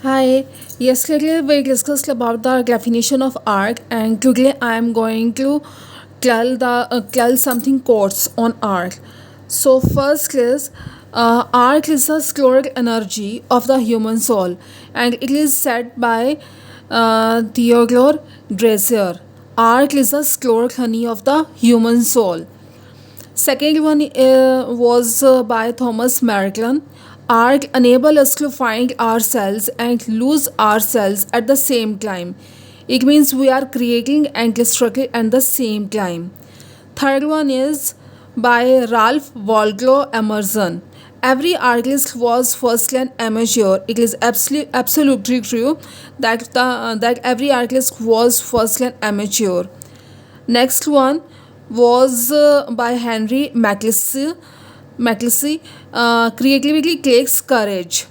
Hi, yesterday we discussed about the definition of art, and today I am going to tell something quotes on art. So first is art is a stored energy of the human soul, and it is said by Theodore Dreiser. Art is a stored honey of the human soul. Second one was by Thomas Merton. Art enable us to find ourselves and lose ourselves at the same time. It means we are creating and destructing at the same time. Third one is by Ralph Waldo Emerson. Every artist was first an amateur. It is absolutely true that every artist was first an amateur. Next one was by Henry Macklecy. Creativity takes courage.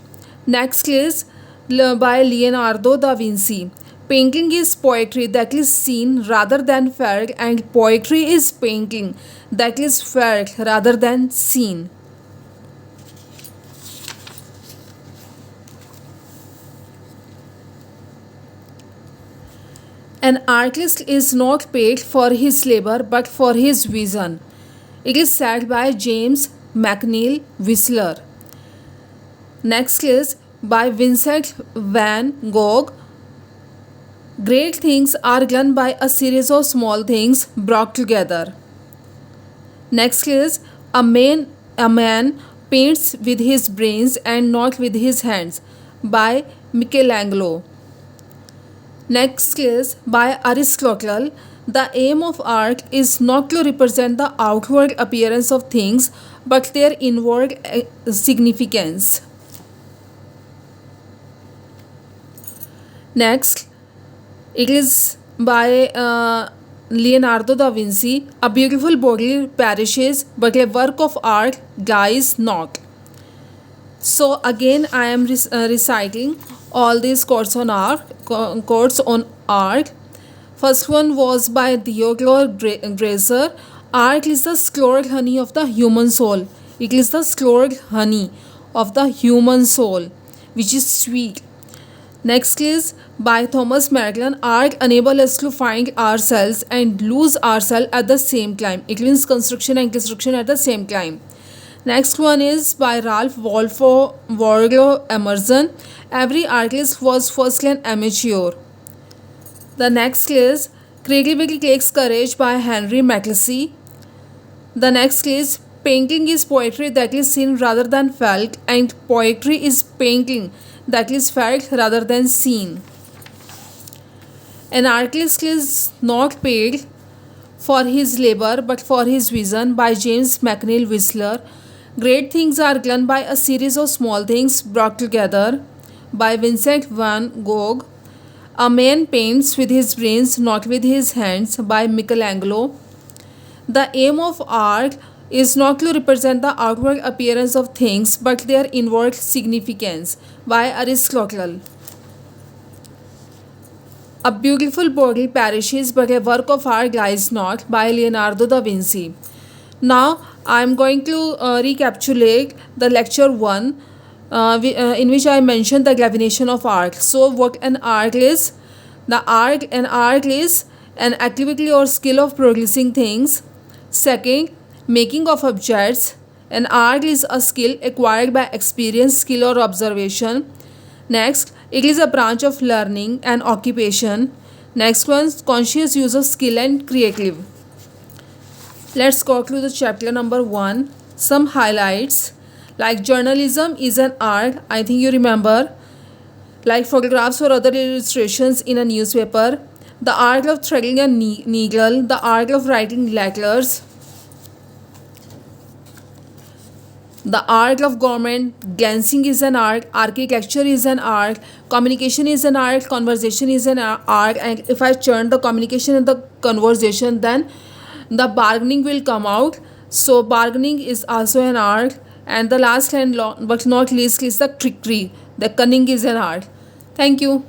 Next is by Leonardo da Vinci. Painting is poetry that is seen rather than felt, and poetry is painting that is felt rather than seen. An artist is not paid for his labor but for his vision. It is said by James McNeill Whistler. Next is by Vincent van Gogh. Great things are done by a series of small things brought together. Next is a man paints with his brains and not with his hands by Michelangelo. Next is by Aristotle. The aim of art is not to represent the outward appearance of things but their inward significance. Next, it is by Leonardo da Vinci. A beautiful body perishes, but a work of art dies not. So again, I am reciting all these quotes on art. First one was by Theodore Dreiser. Art is the stored honey of the human soul. It is the stored honey of the human soul, which is sweet. Next is by Thomas Merton. Art enables us to find ourselves and lose ourselves at the same time. It means construction and destruction at the same time. Next one is by Ralph Waldo Emerson. Every artist was first an amateur. The next is Creativity Takes Courage by Henry Macklecy. The next is Painting is poetry that is seen rather than felt, and poetry is painting that is felt rather than seen. An artist is not paid for his labor but for his vision by James McNeill Whistler. Great things are done by a series of small things brought together by Vincent van Gogh. A man paints with his brains, not with his hands by Michelangelo. The aim of art is not to represent the outward appearance of things but their inward significance by Aristotle. A beautiful body perishes but a work of art dies not by Leonardo da Vinci. Now I am going to recapitulate the lecture 1 in which I mentioned the definition of art. So what an art is? An art is an activity or skill of producing things. Second, making of objects. An art is a skill acquired by experience, skill or observation. Next, it is a branch of learning and occupation. Next one, conscious use of skill and creative. Let's go to the chapter number 1. Some highlights like journalism is an art. I think you remember. Like photographs or other illustrations in a newspaper. The art of threading a needle. The art of writing letters. The art of government. Dancing is an art. Architecture is an art. Communication is an art. Conversation is an art. And if I turn the communication and the conversation, then the bargaining will come out. So bargaining is also an art. And the last and but not least is the trickery. The cunning is an art. Thank you.